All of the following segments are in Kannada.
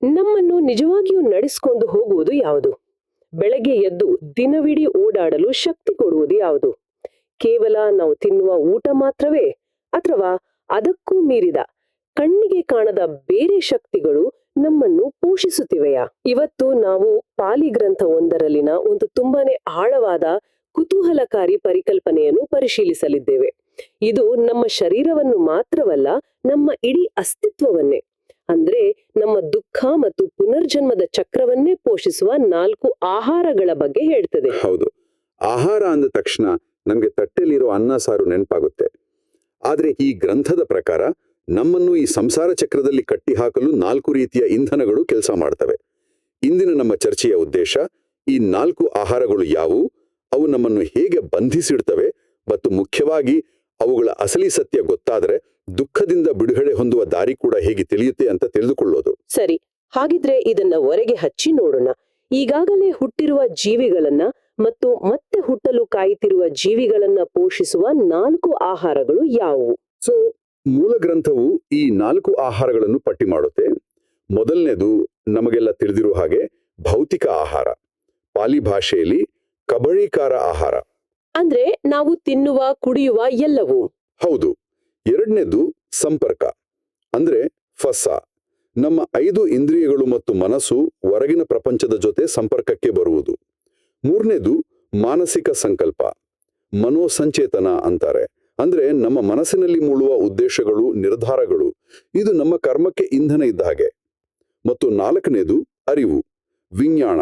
ನಮ್ಮನ್ನು ನಿಜವಾಗಿಯೂ ನಡೆಸಿಕೊಂಡು ಹೋಗುವುದು ಯಾವುದು? ಬೆಳಗ್ಗೆ ಎದ್ದು ದಿನವಿಡೀ ಓಡಾಡಲು ಶಕ್ತಿ ಕೊಡುವುದು ಯಾವುದು? ಕೇವಲ ನಾವು ತಿನ್ನುವ ಊಟ ಮಾತ್ರವೇ? ಅಥವಾ ಅದಕ್ಕೂ ಮೀರಿದ ಕಣ್ಣಿಗೆ ಕಾಣದ ಬೇರೆ ಶಕ್ತಿಗಳು ನಮ್ಮನ್ನು ಪೋಷಿಸುತ್ತಿವೆಯಾ? ಇವತ್ತು ನಾವು ಪಾಲಿಗ್ರಂಥ ಒಂದರಲ್ಲಿನ ಒಂದು ತುಂಬಾನೇ ಆಳವಾದ ಕುತೂಹಲಕಾರಿ ಪರಿಕಲ್ಪನೆಯನ್ನು ಪರಿಶೀಲಿಸಲಿದ್ದೇವೆ. ಇದು ನಮ್ಮ ಶರೀರವನ್ನು ಮಾತ್ರವಲ್ಲ, ನಮ್ಮ ಇಡೀ ಅಸ್ತಿತ್ವವನ್ನೇ, ಅಂದ್ರೆ ನಮ್ಮ ದುಃಖ ಮತ್ತು ಪುನರ್ಜನ್ಮದ ಚಕ್ರವನ್ನೇ ಪೋಷಿಸುವ 4 ಆಹಾರಗಳ ಬಗ್ಗೆ ಹೇಳ್ತದೆ. ಹೌದು, ಆಹಾರ ಅಂದ ತಕ್ಷಣ ನಮಗೆ ತಟ್ಟೆಲಿರೋ ಅನ್ನ ಸಾರು ನೆನಪಾಗುತ್ತೆ. ಆದ್ರೆ ಈ ಗ್ರಂಥದ ಪ್ರಕಾರ ನಮ್ಮನ್ನು ಈ ಸಂಸಾರ ಚಕ್ರದಲ್ಲಿ ಕಟ್ಟಿಹಾಕಲು 4 ರೀತಿಯ ಇಂಧನಗಳು ಕೆಲಸ ಮಾಡ್ತವೆ. ಇಂದಿನ ನಮ್ಮ ಚರ್ಚೆಯ ಉದ್ದೇಶ ಈ 4 ಆಹಾರಗಳು ಯಾವುವು, ಅವು ನಮ್ಮನ್ನು ಹೇಗೆ ಬಂಧಿಸಿಡ್ತವೆ ಮತ್ತು ಮುಖ್ಯವಾಗಿ ಅವುಗಳ ಅಸಲಿ ಸತ್ಯ ಗೊತ್ತಾದರೆ ದುಃಖದಿಂದ ಬಿಡುಗಡೆ ಹೊಂದುವ ದಾರಿ ಕೂಡ ಹೇಗೆ ತಿಳಿಯುತ್ತೆ ಅಂತ ತಿಳಿದುಕೊಳ್ಳೋದು. ಸರಿ, ಹಾಗಿದ್ರೆ ಇದನ್ನ ಹೊರಗೆ ಹಚ್ಚಿ ನೋಡೋಣ. ಈಗಾಗಲೇ ಹುಟ್ಟಿರುವ ಜೀವಿಗಳನ್ನ ಮತ್ತು ಮತ್ತೆ ಹುಟ್ಟಲು ಕಾಯುತ್ತಿರುವ ಜೀವಿಗಳನ್ನ ಪೋಷಿಸುವ 4 ಆಹಾರಗಳು ಯಾವುವು? ಮೂಲ ಗ್ರಂಥವು ಈ 4 ಆಹಾರಗಳನ್ನು ಪಟ್ಟಿ ಮಾಡುತ್ತೆ. ಮೊದಲನೇದು ನಮಗೆಲ್ಲ ತಿಳಿದಿರುವ ಹಾಗೆ ಭೌತಿಕ ಆಹಾರ, ಪಾಲಿ ಭಾಷೆಯಲ್ಲಿ ಕಬಳೀಕಾರ ಆಹಾರ. ಅಂದ್ರೆ ನಾವು ತಿನ್ನುವ ಕುಡಿಯುವ ಎಲ್ಲವೂ. ಹೌದು. ಎರಡನೇದು ಸಂಪರ್ಕ, ಅಂದ್ರೆ ಫಸ. ನಮ್ಮ 5 ಇಂದ್ರಿಯಗಳು ಮತ್ತು ಮನಸ್ಸು ಹೊರಗಿನ ಪ್ರಪಂಚದ ಜೊತೆ ಸಂಪರ್ಕಕ್ಕೆ ಬರುವುದು. ಮೂರನೇದು ಮಾನಸಿಕ ಸಂಕಲ್ಪ, ಮನೋಸಂಚೇತನ ಅಂತಾರೆ. ಅಂದ್ರೆ ನಮ್ಮ ಮನಸ್ಸಿನಲ್ಲಿ ಮೂಡುವ ಉದ್ದೇಶಗಳು, ನಿರ್ಧಾರಗಳು, ಇದು ನಮ್ಮ ಕರ್ಮಕ್ಕೆ ಇಂಧನ ಇದ್ದ ಹಾಗೆ. ಮತ್ತು 4ನೇದು ಅರಿವು, ವಿಜ್ಞಾನ,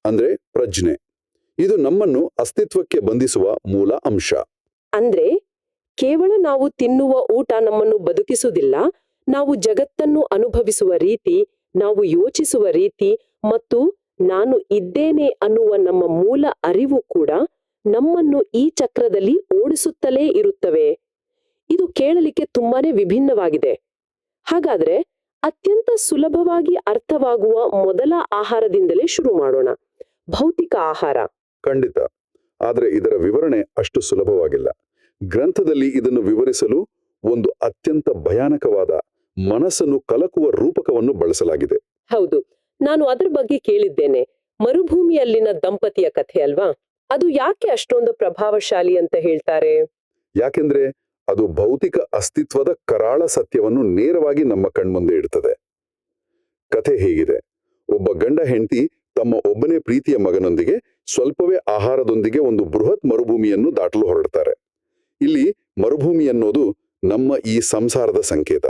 ಅಂದ್ರೆ ಪ್ರಜ್ಞೆ. ಇದು ನಮ್ಮನ್ನು ಅಸ್ತಿತ್ವಕ್ಕೆ ಬಂಧಿಸುವ ಮೂಲ ಅಂಶ. ಅಂದ್ರೆ ಕೇವಲ ನಾವು ತಿನ್ನುವ ಊಟ ನಮ್ಮನ್ನು ಬದುಕಿಸುವುದಿಲ್ಲ, ನಾವು ಜಗತ್ತನ್ನು ಅನುಭವಿಸುವ ರೀತಿ, ನಾವು ಯೋಚಿಸುವ ರೀತಿ ಮತ್ತು ನಾನು ಇದ್ದೇನೆ ಅನ್ನುವ ನಮ್ಮ ಮೂಲ ಅರಿವು ಕೂಡ ನಮ್ಮನ್ನು ಈ ಚಕ್ರದಲ್ಲಿ ಓಡಿಸುತ್ತಲೇ ಇರುತ್ತವೆ. ಇದು ಕೇಳಲಿಕ್ಕೆ ತುಂಬಾನೇ ವಿಭಿನ್ನವಾಗಿದೆ. ಹಾಗಾದ್ರೆ ಅತ್ಯಂತ ಸುಲಭವಾಗಿ ಅರ್ಥವಾಗುವ ಮೊದಲ ಆಹಾರದಿಂದಲೇ ಶುರು ಮಾಡೋಣ. ಭೌತಿಕ ಆಹಾರ. ಖಂಡಿತ. ಆದ್ರೆ ಇದರ ವಿವರಣೆ ಅಷ್ಟು ಸುಲಭವಾಗಿಲ್ಲ. ಗ್ರಂಥದಲ್ಲಿ ಇದನ್ನು ವಿವರಿಸಲು ಒಂದು ಅತ್ಯಂತ ಭಯಾನಕವಾದ, ಮನಸ್ಸನ್ನು ಕಲಕುವ ರೂಪಕವನ್ನು ಬಳಸಲಾಗಿದೆ. ಹೌದು, ನಾನು ಅದರ ಬಗ್ಗೆ ಕೇಳಿದ್ದೇನೆ. ಮರುಭೂಮಿಯಲ್ಲಿನ ದಂಪತಿಯ ಕಥೆ ಅಲ್ವಾ? ಅದು ಯಾಕೆ ಅಷ್ಟೊಂದು ಪ್ರಭಾವಶಾಲಿ ಅಂತ ಹೇಳ್ತಾರೆ? ಯಾಕೆಂದ್ರೆ ಅದು ಭೌತಿಕ ಅಸ್ತಿತ್ವದ ಕರಾಳ ಸತ್ಯವನ್ನು ನೇರವಾಗಿ ನಮ್ಮ ಕಣ್ಮುಂದೆ ಇಡ್ತದೆ. ಕಥೆ ಹೀಗಿದೆ: ಒಬ್ಬ ಗಂಡ ಹೆಂಡತಿ ತಮ್ಮ ಒಬ್ಬನೇ ಪ್ರೀತಿಯ ಮಗನೊಂದಿಗೆ ಸ್ವಲ್ಪವೇ ಆಹಾರದೊಂದಿಗೆ ಒಂದು ಬೃಹತ್ ಮರುಭೂಮಿಯನ್ನು ದಾಟಲು ಹೊರಡ್ತಾರೆ. ಇಲ್ಲಿ ಮರುಭೂಮಿ ಅನ್ನೋದು ನಮ್ಮ ಈ ಸಂಸಾರದ ಸಂಕೇತ.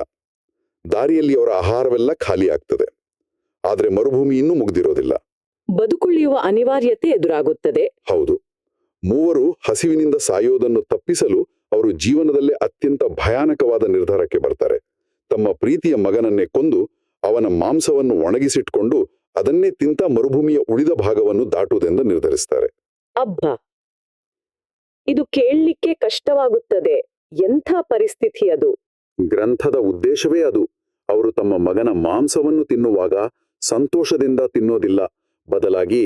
ದಾರಿಯಲ್ಲಿ ಅವರ ಆಹಾರವೆಲ್ಲ ಖಾಲಿ ಆಗ್ತದೆ. ಆದ್ರೆ ಮರುಭೂಮಿ ಇನ್ನೂ ಮುಗ್ದಿರೋದಿಲ್ಲ. ಬದುಕುಳಿಯುವ ಅನಿವಾರ್ಯತೆ ಎದುರಾಗುತ್ತದೆ. ಹೌದು. ಮೂವರು ಹಸಿವಿನಿಂದ ಸಾಯೋದನ್ನು ತಪ್ಪಿಸಲು ಅವರು ಜೀವನದಲ್ಲೇ ಅತ್ಯಂತ ಭಯಾನಕವಾದ ನಿರ್ಧಾರಕ್ಕೆ ಬರ್ತಾರೆ. ತಮ್ಮ ಪ್ರೀತಿಯ ಮಗನನ್ನೇ ಕೊಂದು ಅವನ ಮಾಂಸವನ್ನು ಒಣಗಿಸಿಟ್ಕೊಂಡು ಅದನ್ನೇ ತಿಂತ ಮರುಭೂಮಿಯ ಉಳಿದ ಭಾಗವನ್ನು ದಾಟುವುದೆಂದು ನಿರ್ಧರಿಸ್ತಾರೆ. ಅಬ್ಬಾ, ಇದು ಕೇಳಲಿಕ್ಕೆ ಕಷ್ಟವಾಗುತ್ತದೆ. ಎಂಥ ಪರಿಸ್ಥಿತಿ ಅದು! ಗ್ರಂಥದ ಉದ್ದೇಶವೇ ಅದು. ಅವರು ತಮ್ಮ ಮಗನ ಮಾಂಸವನ್ನು ತಿನ್ನುವಾಗ ಸಂತೋಷದಿಂದ ತಿನ್ನೋದಿಲ್ಲ, ಬದಲಾಗಿ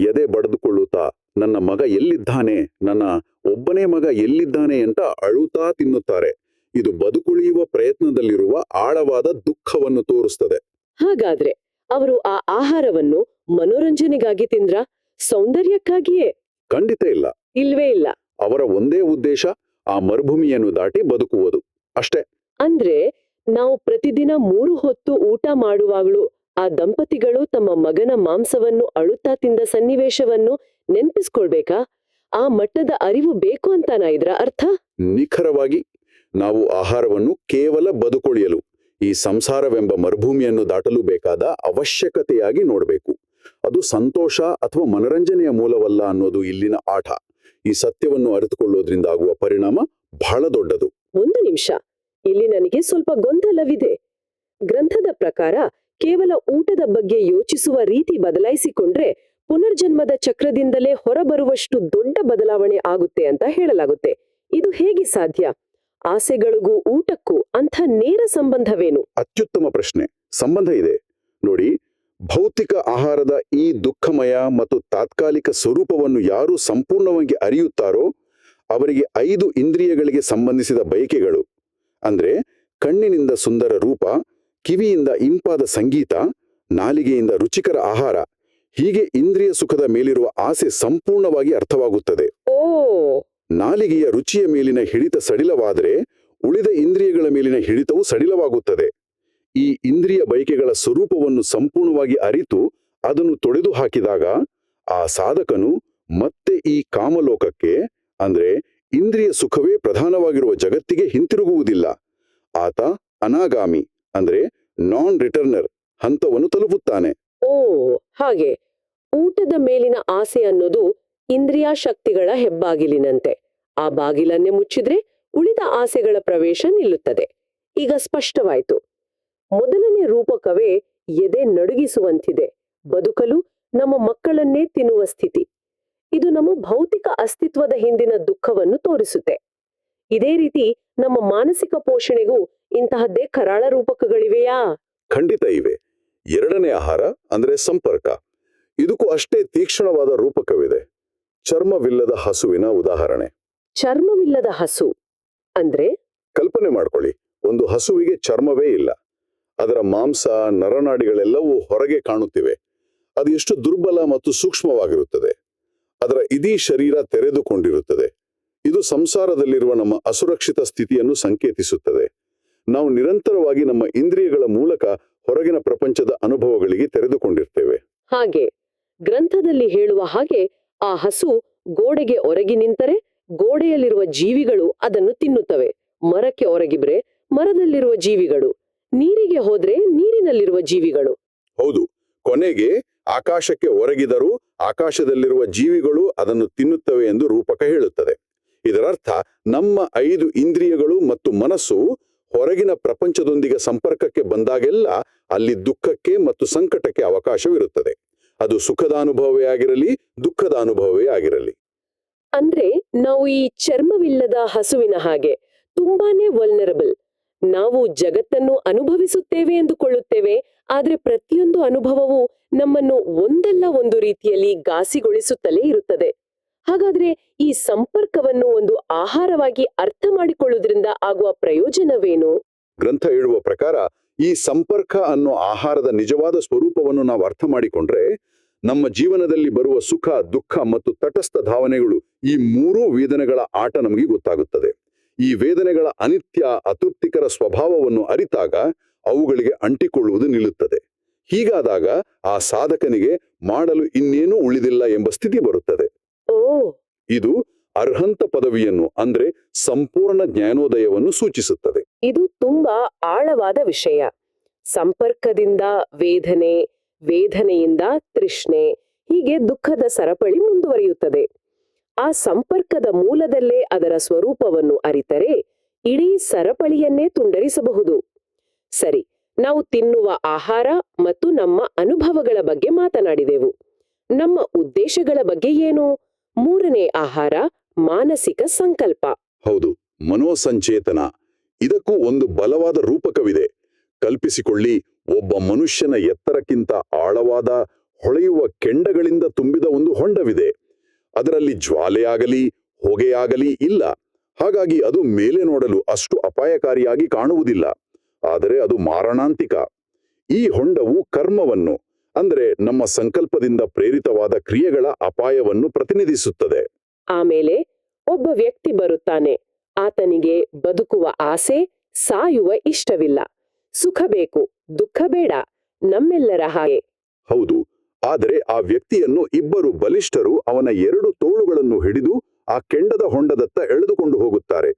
ಎದೆ ಬಡಿದುಕೊಳ್ಳುತ್ತಾ ನನ್ನ ಮಗ ಎಲ್ಲಿದ್ದಾನೆ, ನನ್ನ ಒಬ್ಬನೇ ಮಗ ಎಲ್ಲಿದ್ದಾನೆ ಅಂತ ಅಳುತ್ತಾ ತಿನ್ನುತ್ತಾರೆ. ಇದು ಬದುಕುಳಿಯುವ ಪ್ರಯತ್ನದಲ್ಲಿರುವ ಆಳವಾದ ದುಃಖವನ್ನು ತೋರಿಸ್ತದೆ. ಹಾಗಾದ್ರೆ ಅವರು ಆ ಆಹಾರವನ್ನು ಮನೋರಂಜನೆಗಾಗಿ ತಿಂದ್ರ, ಸೌಂದರ್ಯಕ್ಕಾಗಿಯೇ? ಖಂಡಿತ ಇಲ್ಲ. ಇಲ್ವೇ ಇಲ್ಲ. ಅವರ ಒಂದೇ ಉದ್ದೇಶ ಆ ಮರುಭೂಮಿಯನ್ನು ದಾಟಿ ಬದುಕುವುದು ಅಷ್ಟೇ. ಅಂದ್ರೆ ನಾವು ಪ್ರತಿದಿನ 3 ಹೊತ್ತು ಊಟ ಮಾಡುವಾಗಲೂ ಆ ದಂಪತಿಗಳು ತಮ್ಮ ಮಗನ ಮಾಂಸವನ್ನು ಅಳುತ್ತಾ ತಿಂದ ಸನ್ನಿವೇಶವನ್ನು ನೆನ್ಪಿಸ್ಕೊಳ್ಬೇಕಾ? ಆ ಮಟ್ಟದ ಅರಿವು ಬೇಕು ಅಂತಾನಾ ಇದ್ರ ಅರ್ಥ? ನಿಖರವಾಗಿ. ನಾವು ಆಹಾರವನ್ನು ಕೇವಲ ಬದುಕುಳಿಯಲು, ಈ ಸಂಸಾರವೆಂಬ ಮರುಭೂಮಿಯನ್ನು ದಾಟಲು ಬೇಕಾದ ಅವಶ್ಯಕತೆಯಾಗಿ ನೋಡಬೇಕು. ಅದು ಸಂತೋಷ ಅಥವಾ ಮನರಂಜನೆಯ ಮೂಲವಲ್ಲ ಅನ್ನೋದು ಇಲ್ಲಿನ ಆಟ. ಈ ಸತ್ಯವನ್ನು ಅರಿತುಕೊಳ್ಳೋದ್ರಿಂದ ಆಗುವ ಪರಿಣಾಮ ಬಹಳ ದೊಡ್ಡದು. ಒಂದು ನಿಮಿಷ, ಇಲ್ಲಿ ನನಗೆ ಸ್ವಲ್ಪ ಗೊಂದಲವಿದೆ. ಗ್ರಂಥದ ಪ್ರಕಾರ ಕೇವಲ ಊಟದ ಬಗ್ಗೆ ಯೋಚಿಸುವ ರೀತಿ ಬದಲಾಯಿಸಿಕೊಂಡ್ರೆ ಪುನರ್ಜನ್ಮದ ಚಕ್ರದಿಂದಲೇ ಹೊರಬರುವಷ್ಟು ದೊಡ್ಡ ಬದಲಾವಣೆ ಆಗುತ್ತೆ ಅಂತ ಹೇಳಲಾಗುತ್ತೆ. ಇದು ಹೇಗೆ ಸಾಧ್ಯ? ಆಸೆಗಳಿಗೂ ಊಟಕ್ಕೂ ಅಂಥ ನೇರ ಸಂಬಂಧವೇನು? ಅತ್ಯುತ್ತಮ ಪ್ರಶ್ನೆ. ಸಂಬಂಧ ಇದೆ ನೋಡಿ. ಭೌತಿಕ ಆಹಾರದ ಈ ದುಃಖಮಯ ಮತ್ತು ತಾತ್ಕಾಲಿಕ ಸ್ವರೂಪವನ್ನು ಯಾರು ಸಂಪೂರ್ಣವಾಗಿ ಅರಿಯುತ್ತಾರೋ ಅವರಿಗೆ 5 ಇಂದ್ರಿಯಗಳಿಗೆ ಸಂಬಂಧಿಸಿದ ಬಯಕೆಗಳು, ಅಂದ್ರೆ ಕಣ್ಣಿನಿಂದ ಸುಂದರ ರೂಪ, ಕಿವಿಯಿಂದ ಇಂಪಾದ ಸಂಗೀತ ನಾಲಿಗೆಯಿಂದ ರುಚಿಕರ ಆಹಾರ, ಹೀಗೆ ಇಂದ್ರಿಯ ಸುಖದ ಮೇಲಿರುವ ಆಸೆ ಸಂಪೂರ್ಣವಾಗಿ ಅರ್ಥವಾಗುತ್ತದೆ. ಓ, ನಾಲಿಗೆಯ ರುಚಿಯ ಮೇಲಿನ ಹಿಡಿತ ಸಡಿಲವಾದರೆ ಉಳಿದ ಇಂದ್ರಿಯಗಳ ಮೇಲಿನ ಹಿಡಿತವು ಸಡಿಲವಾಗುತ್ತದೆ. ಈ ಇಂದ್ರಿಯ ಬಯಕೆಗಳ ಸ್ವರೂಪವನ್ನು ಸಂಪೂರ್ಣವಾಗಿ ಅರಿತು ಅದನ್ನು ತೊಡೆದು ಹಾಕಿದಾಗ ಆ ಸಾಧಕನು ಮತ್ತೆ ಈ ಕಾಮಲೋಕಕ್ಕೆ, ಅಂದ್ರೆ ಇಂದ್ರಿಯ ಸುಖವೇ ಪ್ರಧಾನವಾಗಿರುವ ಜಗತ್ತಿಗೆ ಹಿಂತಿರುಗುವುದಿಲ್ಲ. ಆತ ಅನಾಗಾಮಿ, ಅಂದ್ರೆ ನಾನ್ ರಿಟರ್ನರ್ ಹಂತವನ್ನು ತಲುಪುತ್ತಾನೆ. ಓ, ಹಾಗೆ ಊಟದ ಮೇಲಿನ ಆಸೆ ಅನ್ನೋದು ಇಂದ್ರಿಯಾಶಕ್ತಿಗಳ ಹೆಬ್ಬಾಗಿಲಿನಂತೆ. ಆ ಬಾಗಿಲನ್ನೇ ಮುಚ್ಚಿದ್ರೆ ಉಳಿದ ಆಸೆಗಳ ಪ್ರವೇಶ ನಿಲ್ಲುತ್ತದೆ. ಈಗ ಸ್ಪಷ್ಟವಾಯ್ತು. ಮೊದಲನೇ ರೂಪಕವೇ ಎದೆ ನಡುಗಿಸುವಂತಿದೆ. ಬದುಕಲು ನಮ್ಮ ಮಕ್ಕಳನ್ನೇ ತಿನ್ನುವ ಸ್ಥಿತಿ. ಇದು ನಮ್ಮ ಭೌತಿಕ ಅಸ್ತಿತ್ವದ ಹಿಂದಿನ ದುಃಖವನ್ನು ತೋರಿಸುತ್ತೆ. ಇದೇ ರೀತಿ ನಮ್ಮ ಮಾನಸಿಕ ಪೋಷಣೆಗೂ ಇಂತಹದ್ದೇ ಕರಾಳ ರೂಪಕಗಳಿವೆಯಾ? ಖಂಡಿತ ಇವೆ. ಎರಡನೇ ಆಹಾರ ಅಂದ್ರೆ ಸಂಪರ್ಕ. ಇದಕ್ಕೂ ಅಷ್ಟೇ ತೀಕ್ಷ್ಣವಾದ ರೂಪಕವಿದೆ. ಚರ್ಮವಿಲ್ಲದ ಹಸುವಿನ ಉದಾಹರಣೆ. ಚರ್ಮವಿಲ್ಲದ ಹಸು ಅಂದ್ರೆ? ಕಲ್ಪನೆ ಮಾಡ್ಕೊಳ್ಳಿ, ಒಂದು ಹಸುವಿಗೆ ಚರ್ಮವೇ ಇಲ್ಲ. ಅದರ ಮಾಂಸ, ನರನಾಡಿಗಳೆಲ್ಲವೂ ಹೊರಗೆ ಕಾಣುತ್ತಿವೆ. ಅದು ಎಷ್ಟು ದುರ್ಬಲ ಮತ್ತು ಸೂಕ್ಷ್ಮವಾಗಿರುತ್ತದೆ. ಅದರ ಇಡೀ ಶರೀರ ತೆರೆದುಕೊಂಡಿರುತ್ತದೆ. ಇದು ಸಂಸಾರದಲ್ಲಿರುವ ನಮ್ಮ ಅಸುರಕ್ಷಿತ ಸ್ಥಿತಿಯನ್ನು ಸಂಕೇತಿಸುತ್ತದೆ. ನಾವು ನಿರಂತರವಾಗಿ ನಮ್ಮ ಇಂದ್ರಿಯಗಳ ಮೂಲಕ ಹೊರಗಿನ ಪ್ರಪಂಚದ ಅನುಭವಗಳಿಗೆ ತೆರೆದುಕೊಂಡಿರ್ತೇವೆ. ಹಾಗೆ ಗ್ರಂಥದಲ್ಲಿ ಹೇಳುವ ಹಾಗೆ ಆ ಹಸು ಗೋಡೆಗೆ ಒರಗಿ ನಿಂತರೆ ಗೋಡೆಯಲ್ಲಿರುವ ಜೀವಿಗಳು ಅದನ್ನು ತಿನ್ನುತ್ತವೆ. ಮರಕ್ಕೆ ಒರಗಿದ್ರೆ ಮರದಲ್ಲಿರುವ ಜೀವಿಗಳು, ನೀರಿಗೆ ಹೋದ್ರೆ ನೀರಿನಲ್ಲಿರುವ ಜೀವಿಗಳು. ಹೌದು, ಕೊನೆಗೆ ಆಕಾಶಕ್ಕೆ ಒರಗಿದರೂ ಆಕಾಶದಲ್ಲಿರುವ ಜೀವಿಗಳು ಅದನ್ನು ತಿನ್ನುತ್ತವೆ ಎಂದು ರೂಪಕ ಹೇಳುತ್ತದೆ. ಇದರರ್ಥ ನಮ್ಮ 5 ಇಂದ್ರಿಯಗಳು ಮತ್ತು ಮನಸ್ಸು ಹೊರಗಿನ ಪ್ರಪಂಚದೊಂದಿಗೆ ಸಂಪರ್ಕಕ್ಕೆ ಬಂದಾಗೆಲ್ಲ ಅಲ್ಲಿ ದುಃಖಕ್ಕೆ ಮತ್ತು ಸಂಕಟಕ್ಕೆ ಅವಕಾಶವಿರುತ್ತದೆ. ಅದು ಸುಖದ ಅನುಭವವೇ ಆಗಿರಲಿ, ದುಃಖದ ಅನುಭವವೇ ಆಗಿರಲಿ. ಅಂದ್ರೆ ನಾವು ಈ ಚರ್ಮವಿಲ್ಲದ ಹಸುವಿನ ಹಾಗೆ ತುಂಬಾನೇ ವಲ್ನರಬಲ್. ನಾವು ಜಗತ್ತನ್ನು ಅನುಭವಿಸುತ್ತೇವೆ ಎಂದುಕೊಳ್ಳುತ್ತೇವೆ, ಆದ್ರೆ ಪ್ರತಿಯೊಂದು ಅನುಭವವೂ ನಮ್ಮನ್ನು ಒಂದಲ್ಲ ಒಂದು ರೀತಿಯಲ್ಲಿ ಘಾಸಿಗೊಳಿಸುತ್ತಲೇ ಇರುತ್ತದೆ. ಹಾಗಾದ್ರೆ ಈ ಸಂಪರ್ಕವನ್ನು ಒಂದು ಆಹಾರವಾಗಿ ಅರ್ಥ ಮಾಡಿಕೊಳ್ಳುವುದರಿಂದ ಆಗುವ ಪ್ರಯೋಜನವೇನು? ಗ್ರಂಥ ಹೇಳುವ ಪ್ರಕಾರ ಈ ಸಂಪರ್ಕ ಅನ್ನೋ ಆಹಾರದ ನಿಜವಾದ ಸ್ವರೂಪವನ್ನು ನಾವು ಅರ್ಥ ಮಾಡಿಕೊಂಡ್ರೆ ನಮ್ಮ ಜೀವನದಲ್ಲಿ ಬರುವ ಸುಖ, ದುಃಖ ಮತ್ತು ತಟಸ್ಥ ಭಾವನೆಗಳು, ಈ 3 ವೇದನೆಗಳ ಆಟ ನಮಗೆ ಗೊತ್ತಾಗುತ್ತದೆ. ಈ ವೇದನೆಗಳ ಅನಿತ್ಯ, ಅತೃಪ್ತಿಕರ ಸ್ವಭಾವವನ್ನು ಅರಿತಾಗ ಅವುಗಳಿಗೆ ಅಂಟಿಕೊಳ್ಳುವುದು ನಿಲ್ಲುತ್ತದೆ. ಹೀಗಾದಾಗ ಆ ಸಾಧಕನಿಗೆ ಮಾಡಲು ಇನ್ನೇನೂ ಉಳಿದಿಲ್ಲ ಎಂಬ ಸ್ಥಿತಿ ಬರುತ್ತದೆ. ಓ, ಇದು ಅರ್ಹಂತ ಪದವಿಯನ್ನು, ಅಂದ್ರೆ ಸಂಪೂರ್ಣ ಜ್ಞಾನೋದಯವನ್ನು ಸೂಚಿಸುತ್ತದೆ. ಇದು ತುಂಬಾ ಆಳವಾದ ವಿಷಯ. ಸಂಪರ್ಕದಿಂದ ವೇದನೆ, ವೇದನೆಯಿಂದ ತೃಷ್ಣೆ, ಹೀಗೆ ದುಃಖದ ಸರಪಳಿ ಮುಂದುವರಿಯುತ್ತದೆ. ಆ ಸಂಪರ್ಕದ ಮೂಲದಲ್ಲೇ ಅದರ ಸ್ವರೂಪವನ್ನು ಅರಿತರೆ ಇಡೀ ಸರಪಳಿಯನ್ನೇ ತುಂಡರಿಸಬಹುದು. ಸರಿ, ನಾವು ತಿನ್ನುವ ಆಹಾರ ಮತ್ತು ನಮ್ಮ ಅನುಭವಗಳ ಬಗ್ಗೆ ಮಾತನಾಡಿದೆವು. ನಮ್ಮ ಉದ್ದೇಶಗಳ ಬಗ್ಗೆ ಏನು? 3ನೇ ಆಹಾರ, ಮಾನಸಿಕ ಸಂಕಲ್ಪ. ಹೌದು, ಮನೋಸಂಚೇತನ. ಇದಕ್ಕೂ ಒಂದು ಬಲವಾದ ರೂಪಕವಿದೆ. ಕಲ್ಪಿಸಿಕೊಳ್ಳಿ, ಒಬ್ಬ ಮನುಷ್ಯನ ಎತ್ತರಕ್ಕಿಂತ ಆಳವಾದ, ಹೊಳೆಯುವ ಕೆಂಡಗಳಿಂದ ತುಂಬಿದ ಒಂದು ಹೊಂಡವಿದೆ. ಅದರಲ್ಲಿ ಜ್ವಾಲೆಯಾಗಲಿ ಹೊಗೆಯಾಗಲಿ ಇಲ್ಲ. ಹಾಗಾಗಿ ಅದು ಮೇಲೆ ನೋಡಲು ಅಷ್ಟು ಅಪಾಯಕಾರಿಯಾಗಿ ಕಾಣುವುದಿಲ್ಲ. ಆದರೆ ಅದು ಮಾರಣಾಂತಿಕ. ಈ ಹೊಂಡವು ಕರ್ಮವನ್ನು, ಅಂದ್ರೆ ನಮ್ಮ ಸಂಕಲ್ಪದಿಂದ ಪ್ರೇರಿತವಾದ ಕ್ರಿಯೆಗಳ ಅಪಾಯವನ್ನು ಪ್ರತಿನಿಧಿಸುತ್ತದೆ. ಆಮೇಲೆ ಒಬ್ಬ ವ್ಯಕ್ತಿ ಬರುತ್ತಾನೆ. ಆತನಿಗೆ ಬದುಕುವ ಆಸೆ, ಸಾಯುವ ಇಷ್ಟವಿಲ್ಲ. ಸುಖ ಬೇಕು, ದುಃಖ ಬೇಡ, ನಮ್ಮೆಲ್ಲರ ಹಾಗೆ. ಹೌದು, ಆದರೆ ಆ ವ್ಯಕ್ತಿಯನ್ನು ಇಬ್ಬರು ಬಲಿಷ್ಠರು ಅವನ 2 ತೋಳುಗಳನ್ನು ಹಿಡಿದು ಆ ಕೆಂಡದ ಹೊಂಡದತ್ತ ಎಳೆದುಕೊಂಡು ಹೋಗುತ್ತಾರೆ.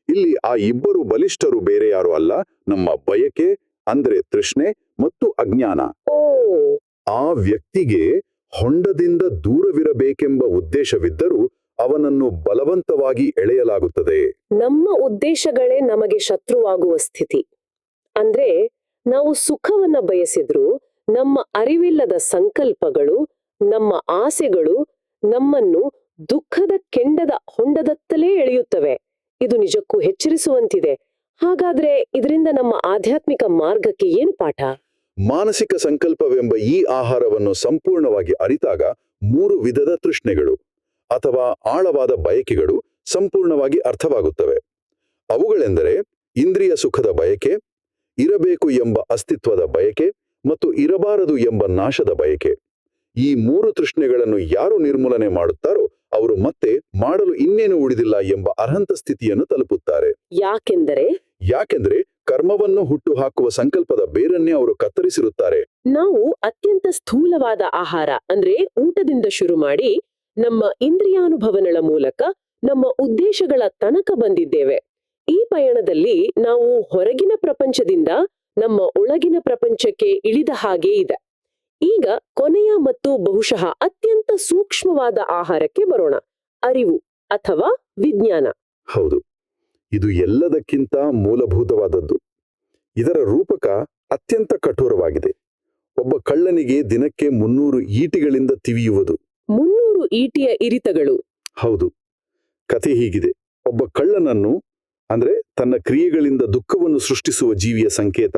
ಇಲ್ಲಿ ಆ ಇಬ್ಬರು ಬಲಿಷ್ಠರು ಬೇರೆ ಯಾರು ಅಲ್ಲ, ನಮ್ಮ ಬಯಕೆ, ಅಂದ್ರೆ ತೃಷ್ಣೆ ಮತ್ತು ಅಜ್ಞಾನ. ಓ, ಆ ವ್ಯಕ್ತಿಗೆ ಹೊಂಡದಿಂದ ದೂರವಿರಬೇಕೆಂಬ ಉದ್ದೇಶವಿದ್ದರೂ ಅವನನ್ನು ಬಲವಂತವಾಗಿ ಎಳೆಯಲಾಗುತ್ತದೆ. ನಮ್ಮ ಉದ್ದೇಶಗಳೇ ನಮಗೆ ಶತ್ರುವಾಗುವ ಸ್ಥಿತಿ. ಅಂದ್ರೆ ನಾವು ಸುಖವನ್ನ ಬಯಸಿದ್ರೂ ನಮ್ಮ ಅರಿವಿಲ್ಲದ ಸಂಕಲ್ಪಗಳು, ನಮ್ಮ ಆಸೆಗಳು ನಮ್ಮನ್ನು ದುಃಖದ ಕೆಂಡದ ಹೊಂಡದತ್ತಲೇ ಎಳೆಯುತ್ತವೆ. ಇದು ನಿಜಕ್ಕೂ ಎಚ್ಚರಿಸುವಂತಿದೆ. ಹಾಗಾದ್ರೆ ಇದರಿಂದ ನಮ್ಮ ಆಧ್ಯಾತ್ಮಿಕ ಮಾರ್ಗಕ್ಕೆ ಏನು ಪಾಠ? ಮಾನಸಿಕ ಸಂಕಲ್ಪವೆಂಬ ಈ ಆಹಾರವನ್ನು ಸಂಪೂರ್ಣವಾಗಿ ಅರಿತಾಗ 3 ವಿಧದ ತೃಷ್ಣೆಗಳು ಅಥವಾ ಆಳವಾದ ಬಯಕೆಗಳು ಸಂಪೂರ್ಣವಾಗಿ ಅರ್ಥವಾಗುತ್ತವೆ. ಅವುಗಳೆಂದರೆ ಇಂದ್ರಿಯ ಸುಖದ ಬಯಕೆ, ಇರಬೇಕು ಎಂಬ ಅಸ್ತಿತ್ವದ ಬಯಕೆ ಮತ್ತು ಇರಬಾರದು ಎಂಬ ನಾಶದ ಬಯಕೆ. ಈ 3 ತೃಷ್ಣೆಗಳನ್ನು ಯಾರು ನಿರ್ಮೂಲನೆ ಮಾಡುತ್ತಾರೋ ಅವರು ಮತ್ತೆ ಮಾಡಲು ಇನ್ನೇನು ಉಳಿದಿಲ್ಲ ಎಂಬ ಅರ್ಹಂತ ಸ್ಥಿತಿಯನ್ನು ತಲುಪುತ್ತಾರೆ. ಯಾಕೆಂದ್ರೆ ಕರ್ಮವನ್ನು ಹುಟ್ಟುಹಾಕುವ ಸಂಕಲ್ಪದ ಬೇರನ್ನೇ ಅವರು ಕತ್ತರಿಸಿರುತ್ತಾರೆ. ನಾವು ಅತ್ಯಂತ ಸ್ಥೂಲವಾದ ಆಹಾರ ಅಂದ್ರೆ ಊಟದಿಂದ ಶುರು ಮಾಡಿ ನಮ್ಮ ಇಂದ್ರಿಯಾನುಭವಗಳ ಮೂಲಕ ನಮ್ಮ ಉದ್ದೇಶಗಳ ತನಕ ಬಂದಿದ್ದೇವೆ. ಈ ಪಯಣದಲ್ಲಿ ನಾವು ಹೊರಗಿನ ಪ್ರಪಂಚದಿಂದ ನಮ್ಮ ಒಳಗಿನ ಪ್ರಪಂಚಕ್ಕೆ ಇಳಿದ ಹಾಗೆ ಇದೆ. ಈಗ ಕೊನೆಯ ಮತ್ತು ಬಹುಶಃ ಅತ್ಯಂತ ಸೂಕ್ಷ್ಮವಾದ ಆಹಾರಕ್ಕೆ ಬರೋಣ, ಅರಿವು ಅಥವಾ ವಿಜ್ಞಾನ. ಹೌದು, ಇದು ಎಲ್ಲದಕ್ಕಿಂತ ಮೂಲಭೂತವಾದದ್ದು. ಇದರ ರೂಪಕ ಅತ್ಯಂತ ಕಠೋರವಾಗಿದೆ. ಒಬ್ಬ ಕಳ್ಳನಿಗೆ ದಿನಕ್ಕೆ 300 ಈಟಿಗಳಿಂದ ತಿವಿಯುವುದು. 300 ಈಟಿಯ ಇರಿತಗಳು? ಹೌದು. ಕಥೆ ಹೀಗಿದೆ. ಒಬ್ಬ ಕಳ್ಳನನ್ನು, ಅಂದ್ರೆ ತನ್ನ ಕ್ರಿಯೆಗಳಿಂದ ದುಃಖವನ್ನು ಸೃಷ್ಟಿಸುವ ಜೀವಿಯ ಸಂಕೇತ,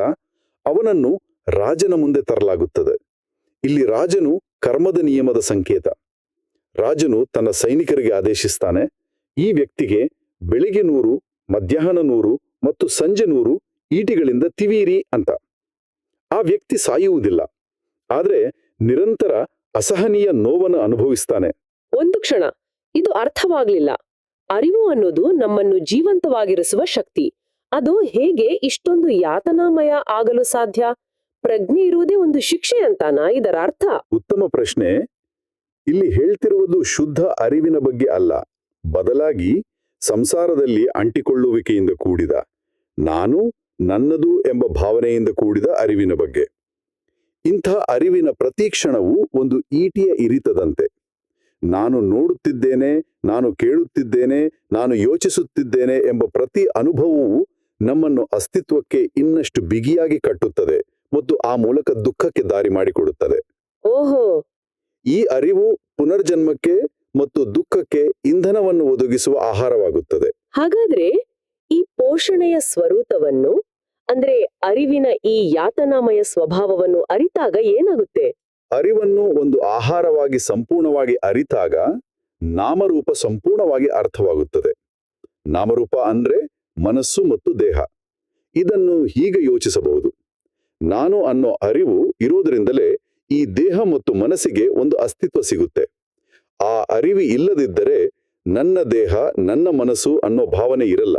ಅವನನ್ನು ರಾಜನ ಮುಂದೆ ತರಲಾಗುತ್ತದೆ. ಇಲ್ಲಿ ರಾಜನು ಕರ್ಮದ ನಿಯಮದ ಸಂಕೇತ. ರಾಜನು ತನ್ನ ಸೈನಿಕರಿಗೆ ಆದೇಶಿಸ್ತಾನೆ, ಈ ವ್ಯಕ್ತಿಗೆ ಬೆಳಿಗ್ಗೆ 100, ಮಧ್ಯಾಹ್ನ 100 ಮತ್ತು ಸಂಜೆ 100 ಈಟಿಗಳಿಂದ ತಿವೀರಿ ಅಂತ. ಆ ವ್ಯಕ್ತಿ ಸಾಯುವುದಿಲ್ಲ, ಆದ್ರೆ ನಿರಂತರ ಅಸಹನೀಯ ನೋವನ್ನು ಅನುಭವಿಸ್ತಾನೆ. ಒಂದು ಕ್ಷಣ, ಇದು ಅರ್ಥವಾಗ್ಲಿಲ್ಲ. ಅರಿವು ಅನ್ನೋದು ನಮ್ಮನ್ನು ಜೀವಂತವಾಗಿರಿಸುವ ಶಕ್ತಿ. ಅದು ಹೇಗೆ ಇಷ್ಟೊಂದು ಯಾತನಾಮಯ ಆಗಲು ಸಾಧ್ಯ? ಪ್ರಜ್ಞೆ ಇರುವುದೇ ಒಂದು ಶಿಕ್ಷೆ ಅಂತಾನಾ ಇದರ ಅರ್ಥ? ಉತ್ತಮ ಪ್ರಶ್ನೆ. ಇಲ್ಲಿ ಹೇಳ್ತಿರುವುದು ಶುದ್ಧ ಅರಿವಿನ ಬಗ್ಗೆ ಅಲ್ಲ, ಬದಲಾಗಿ ಸಂಸಾರದಲ್ಲಿ ಅಂಟಿಕೊಳ್ಳುವಿಕೆಯಿಂದ ಕೂಡಿದ, ನಾನು ನನ್ನದು ಎಂಬ ಭಾವನೆಯಿಂದ ಕೂಡಿದ ಅರಿವಿನ ಬಗ್ಗೆ. ಇಂಥ ಅರಿವಿನ ಪ್ರತಿಕ್ಷಣವು ಒಂದು ಈಟಿಯ ಇರಿತದಂತೆ. ನಾನು ನೋಡುತ್ತಿದ್ದೇನೆ, ನಾನು ಕೇಳುತ್ತಿದ್ದೇನೆ, ನಾನು ಯೋಚಿಸುತ್ತಿದ್ದೇನೆ ಎಂಬ ಪ್ರತಿ ಅನುಭವವು ನಮ್ಮನ್ನು ಅಸ್ತಿತ್ವಕ್ಕೆ ಇನ್ನಷ್ಟು ಬಿಗಿಯಾಗಿ ಕಟ್ಟುತ್ತದೆ ಮತ್ತು ಆ ಮೂಲಕ ದುಃಖಕ್ಕೆ ದಾರಿ ಮಾಡಿಕೊಡುತ್ತದೆ. ಓಹೋ! ಈ ಅರಿವು ಪುನರ್ಜನ್ಮಕ್ಕೆ ಮತ್ತು ದುಃಖಕ್ಕೆ ಇಂಧನವನ್ನು ಒದಗಿಸುವ ಆಹಾರವಾಗುತ್ತದೆ. ಹಾಗಾದ್ರೆ ಈ ಪೋಷಣೆಯ ಸ್ವರೂಪವನ್ನು, ಅಂದ್ರೆ ಅರಿವಿನ ಈ ಯಾತನಾಮಯ ಸ್ವಭಾವವನ್ನು ಅರಿತಾಗ ಏನಾಗುತ್ತೆ? ಅರಿವನ್ನು ಒಂದು ಆಹಾರವಾಗಿ ಸಂಪೂರ್ಣವಾಗಿ ಅರಿತಾಗ ನಾಮರೂಪ ಸಂಪೂರ್ಣವಾಗಿ ಅರ್ಥವಾಗುತ್ತದೆ. ನಾಮರೂಪ ಅಂದ್ರೆ ಮನಸ್ಸು ಮತ್ತು ದೇಹ. ಇದನ್ನು ಹೀಗೆ ಯೋಚಿಸಬಹುದು. ನಾನು ಅನ್ನೋ ಅರಿವು ಇರೋದ್ರಿಂದಲೇ ಈ ದೇಹ ಮತ್ತು ಮನಸ್ಸಿಗೆ ಒಂದು ಅಸ್ತಿತ್ವ ಸಿಗುತ್ತೆ. ಆ ಅರಿವು ಇಲ್ಲದಿದ್ದರೆ ನನ್ನ ದೇಹ, ನನ್ನ ಮನಸ್ಸು ಅನ್ನೋ ಭಾವನೆ ಇರಲ್ಲ.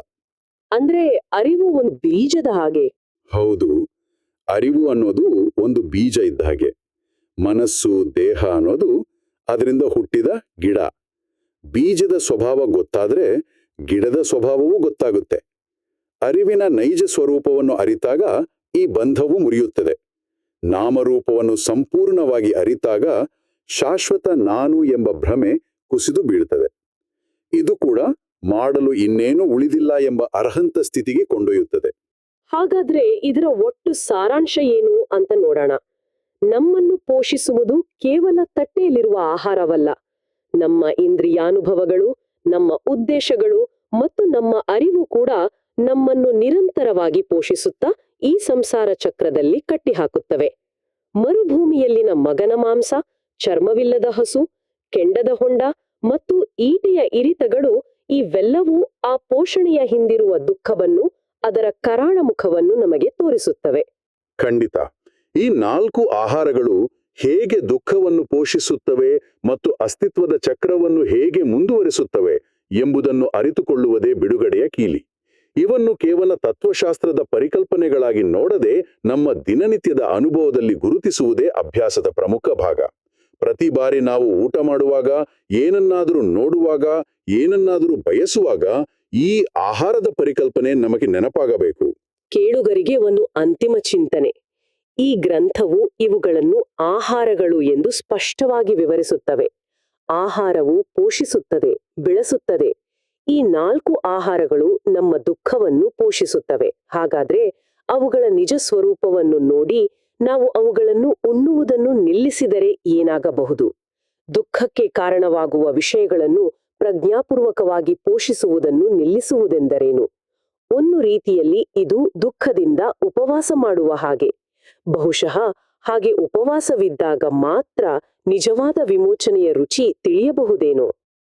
ಅಂದ್ರೆ ಅರಿವು ಒಂದು ಬೀಜದ ಹಾಗೆ? ಹೌದು, ಅರಿವು ಅನ್ನೋದು ಒಂದು ಬೀಜ ಇದ್ದ ಹಾಗೆ. ಮನಸ್ಸು, ದೇಹ ಅನ್ನೋದು ಅದರಿಂದ ಹುಟ್ಟಿದ ಗಿಡ. ಬೀಜದ ಸ್ವಭಾವ ಗೊತ್ತಾದ್ರೆ ಗಿಡದ ಸ್ವಭಾವವೂ ಗೊತ್ತಾಗುತ್ತೆ. ಅರಿವಿನ ನೈಜ ಸ್ವರೂಪವನ್ನು ಅರಿತಾಗ ಈ ಬಂಧವು ಮುರಿಯುತ್ತದೆ. ನಾಮರೂಪವನ್ನು ಸಂಪೂರ್ಣವಾಗಿ ಅರಿತಾಗ ಶಾಶ್ವತ ನಾನು ಎಂಬ ಭ್ರಮೆ ಕುಸಿದು ಬೀಳುತ್ತದೆ. ಇದು ಕೂಡ ಮಾಡಲು ಇನ್ನೇನೂ ಉಳಿದಿಲ್ಲ ಎಂಬ ಅರ್ಹಂತ ಸ್ಥಿತಿಗೆ ಕೊಂಡೊಯ್ಯುತ್ತದೆ. ಹಾಗಾದ್ರೆ ಇದರ ಒಟ್ಟು ಸಾರಾಂಶ ಏನು ಅಂತ ನೋಡೋಣ. ನಮ್ಮನ್ನು ಪೋಷಿಸುವುದು ಕೇವಲ ತಟ್ಟೆಯಲ್ಲಿರುವ ಆಹಾರವಲ್ಲ. ನಮ್ಮ ಇಂದ್ರಿಯಾನುಭವಗಳು, ನಮ್ಮ ಉದ್ದೇಶಗಳು ಮತ್ತು ನಮ್ಮ ಅರಿವು ಕೂಡ ನಮ್ಮನ್ನು ನಿರಂತರವಾಗಿ ಪೋಷಿಸುತ್ತಾ ಈ ಸಂಸಾರ ಚಕ್ರದಲ್ಲಿ ಕಟ್ಟಿಹಾಕುತ್ತವೆ. ಮರುಭೂಮಿಯಲ್ಲಿನ ಮಗನ ಮಾಂಸ, ಚರ್ಮವಿಲ್ಲದ ಹಸು, ಕೆಂಡದ ಹೊಂಡ ಮತ್ತು ಈಟೆಯ ಇರಿತಗಳು ಇವೆಲ್ಲವೂ ಆ ಪೋಷಣೆಯ ಹಿಂದಿರುವ ದುಃಖವನ್ನು, ಅದರ ಕರಾಳ ಮುಖವನ್ನು ನಮಗೆ ತೋರಿಸುತ್ತವೆ. ಖಂಡಿತ. ಈ 4 ಆಹಾರಗಳು ಹೇಗೆ ದುಃಖವನ್ನು ಪೋಷಿಸುತ್ತವೆ ಮತ್ತು ಅಸ್ತಿತ್ವದ ಚಕ್ರವನ್ನು ಹೇಗೆ ಮುಂದುವರಿಸುತ್ತವೆ ಎಂಬುದನ್ನು ಅರಿತುಕೊಳ್ಳುವುದೇ ಬಿಡುಗಡೆಯ ಕೀಲಿ. ಇವನ್ನು ಕೇವಲ ತತ್ವಶಾಸ್ತ್ರದ ಪರಿಕಲ್ಪನೆಗಳಾಗಿ ನೋಡದೆ ನಮ್ಮ ದಿನನಿತ್ಯದ ಅನುಭವದಲ್ಲಿ ಗುರುತಿಸುವುದೇ ಅಭ್ಯಾಸದ ಪ್ರಮುಖ ಭಾಗ. ಪ್ರತಿ ಬಾರಿ ನಾವು ಊಟ ಮಾಡುವಾಗ, ಏನನ್ನಾದರೂ ನೋಡುವಾಗ, ಏನನ್ನಾದರೂ ಬಯಸುವಾಗ ಈ ಆಹಾರದ ಪರಿಕಲ್ಪನೆ ನಮಗೆ ನೆನಪಾಗಬೇಕು. ಕೇಳುಗರಿಗೆ ಒಂದು ಅಂತಿಮ ಚಿಂತನೆ. ಈ ಗ್ರಂಥವು ಇವುಗಳನ್ನು ಆಹಾರಗಳು ಎಂದು ಸ್ಪಷ್ಟವಾಗಿ ವಿವರಿಸುತ್ತವೆ. ಆಹಾರವು ಪೋಷಿಸುತ್ತದೆ, ಬೆಳೆಸುತ್ತದೆ. ಈ 4 ಆಹಾರಗಳು ನಮ್ಮ ದುಃಖವನ್ನು ಪೋಷಿಸುತ್ತವೆ. ಹಾಗಾದ್ರೆ ಅವುಗಳ ನಿಜ ಸ್ವರೂಪವನ್ನು ನೋಡಿ ನಾವು ಅವುಗಳನ್ನು ಉಣ್ಣುವುದನ್ನು ನಿಲ್ಲಿಸಿದರೆ ಏನಾಗಬಹುದು? ದುಃಖಕ್ಕೆ ಕಾರಣವಾಗುವ ವಿಷಯಗಳನ್ನು ಪ್ರಜ್ಞಾಪೂರ್ವಕವಾಗಿ ಪೋಷಿಸುವುದನ್ನು ನಿಲ್ಲಿಸುವುದೆಂದರೇನು? ಒಂದು ರೀತಿಯಲ್ಲಿ ಇದು ದುಃಖದಿಂದ ಉಪವಾಸ ಮಾಡುವ ಹಾಗೆ. ಬಹುಶಃ ಹಾಗೆ ಉಪವಾಸವಿದ್ದಾಗ ಮಾತ್ರ ನಿಜವಾದ ವಿಮೋಚನೆಯ ರುಚಿ ತಿಳಿಯಬಹುದೇನೋ.